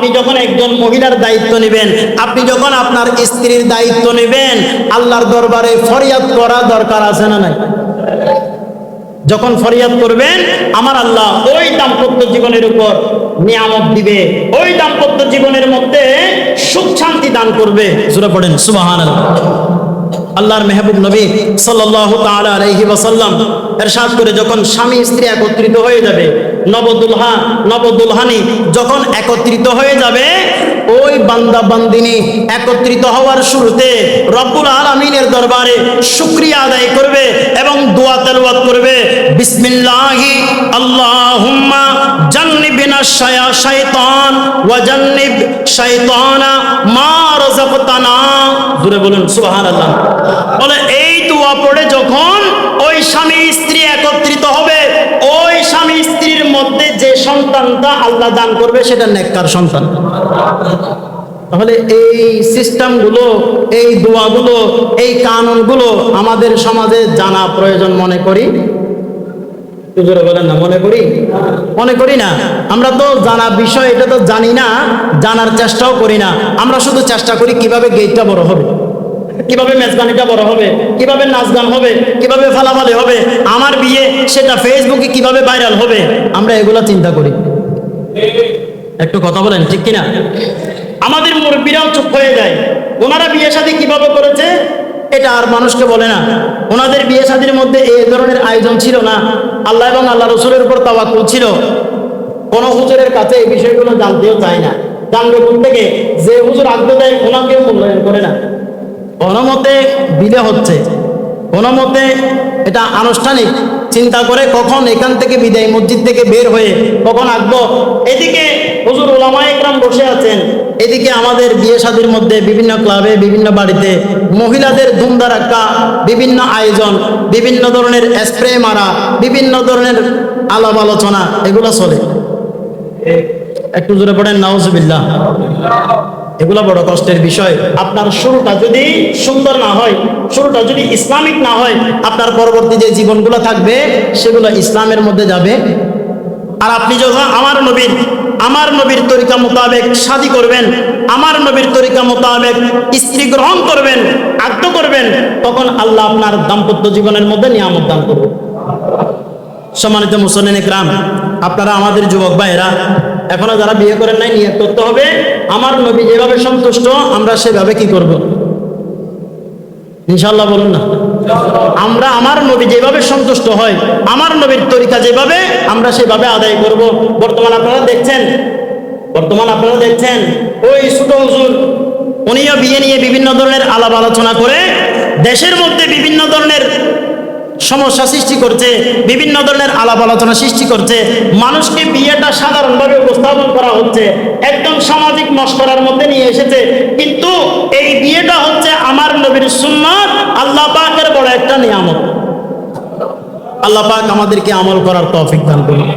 আপনি যখন একজন মহিলার দায়িত্ব নেবেন, আপনি যখন আপনার স্ত্রীর দায়িত্ব নেবেন, আল্লাহর দরবারে ফরিয়াদ করা দরকার আছে না নাই? যখন ফরিয়াদ করবেন, আমার আল্লাহ ওই দাম্পত্য জীবনের উপর নিয়ামত দিবে, ওই দাম্পত্য জীবনের মধ্যে সুখ শান্তি দান করবে। সূরা পড়েন সুবহানাল্লাহ। আল্লাহর মেহবুব নবী সাল্লাল্লাহু তাআলা আলাইহি ওয়াসাল্লাম ইরশাদ করে, যখন স্বামী স্ত্রী একত্রিত হয়ে যাবে, নবদুলহা নবদুলহানি যখন একত্রিত হয়ে যাবে, ওই বান্দা বান্দিনী একত্রিত হওয়ার শুরুতে রব্বুল আলামিনের দরবারে শুকরিয়া আদায় করবে এবং দোয়া তেলাওয়াত করবে, বিসমিল্লাহি আল্লাহুম্মা জান্নিবিনা শাইতান ওয়া জান্নিব শাইতানা মা রাযাকতানা। জোরে বলুন সুবহানাল্লাহ। বলে এই দোয়া পড়ে যখন ওই স্বামী স্ত্রী একত্রিত হবে, ওই স্বামী স্ত্রীর মধ্যে যে সন্তানটা আল্লাহ দান করবে সেটা নেককার সন্তান। তাহলে এই সিস্টেমগুলো, এই দোয়াগুলো, এই কানুনগুলো আমাদের সমাজে জানা প্রয়োজন মনে করি। জোরে বলেন না, মনে করি? মনে করি না। আমরা তো জানা বিষয়, এটা তো জানি না, জানার চেষ্টাও করি না। আমরা শুধু চেষ্টা করি কিভাবে গেটটা বড় হবে, কিভাবে মেজবানিটা বড় হবে, কিভাবে নাচ গান হবে, কিভাবে ফালাফালি হবে, আমার বিয়ে সেটা ফেসবুকে কিভাবে ভাইরাল হবে, আমরা এগুলা চিন্তা করি। একটু কথা বলেন, ঠিক কিনা? আমাদের মুরব্বীরাও চুপ হয়ে যায়। ওনারা বিয়ে শাদী কিভাবে করেছে এটা আর মানুষকে বলে না। ওনাদের বিয়ে শাদীর মধ্যে এই ধরনের আয়োজন ছিল না। আল্লাহ এবং আল্লাহ রসুলের উপর তাওয়াক্কুল ছিল। কোন হুজুরের কাছে এই বিষয়গুলো জানতেও চায় না। জানবে কোথা থেকে? যে হুজুর আগ্রহ দেয় ওনাকেও মূল্যায়ন করে না। কোনোমতে বিয়ে হচ্ছে, কোনোমতে এটা আনুষ্ঠানিক চিন্তা করে কখন এখান থেকে বিদায়, মসজিদ থেকে বের হয়ে কখন আসবো। এদিকে হুজুর উলামায়ে কেরাম বসে আছেন, এদিকে আমাদের বিয়ে শাদীর মধ্যে বিভিন্ন ক্লাবে, বিভিন্ন বাড়িতে মহিলাদের ধুমধারাক্কা বিভিন্ন আয়োজন, বিভিন্ন ধরনের স্প্রে মারা, বিভিন্ন ধরনের আলাপ আলোচনা, এগুলো চলে। একটু জোরে পড়েন নাউজুবিল্লাহ। এগুলো বড় কষ্টের বিষয়। আপনার শুরুটা যদি সুন্দর না হয়, শুরুটা যদি ইসলামিক না হয়, আপনার পরবর্তী যে জীবনগুলো থাকবে সেগুলো ইসলামের মধ্যে যাবে। আর আপনি যখন আমার নবীর তরিকা মোতাবেক শাদী করবেন, আমার নবীর তরিকা মোতাবেক স্ত্রী গ্রহণ করবেন, আগ্রহ করবেন, তখন আল্লাহ আপনার দাম্পত্য জীবনের মধ্যে নিয়ামত দান করবে। সম্মানিত মুসলিম ইকরাম, আপনারা আমাদের যুবক ভাইয়েরা এখনো যারা বিয়ে করেন নাই, নিয়ত করতে হবে আমার নবী যেভাবে সন্তুষ্ট আমরা সেভাবে কি করব? ইনশাআল্লাহ বলুন না। আমরা আমার নবী যেভাবে সন্তুষ্ট হয়, আমার নবীর তরিকা যেভাবে, আমরা সেভাবে আদায় করব। বর্তমান আপনারা দেখছেন ওই ছোট হুজুর, উনিও বিয়ে নিয়ে বিভিন্ন ধরনের আলাপ আলোচনা করে দেশের মধ্যে বিভিন্ন ধরনের সমস্যা সৃষ্টি করছে, বিভিন্ন ধরনের আলাপ আলোচনা সৃষ্টি করছে। মানুষকে বিয়েটা সাধারণভাবে উপস্থাপন করা হচ্ছে, একদম সামাজিক মশকরার মধ্যে নিয়ে এসেছে। কিন্তু এই বিয়েটা হচ্ছে আমার নবীর সুন্নাত, আল্লাহ পাকের বড় একটা নিয়ামত। আল্লাহ পাক আমাদেরকে আমল করার তৌফিক দান করুন।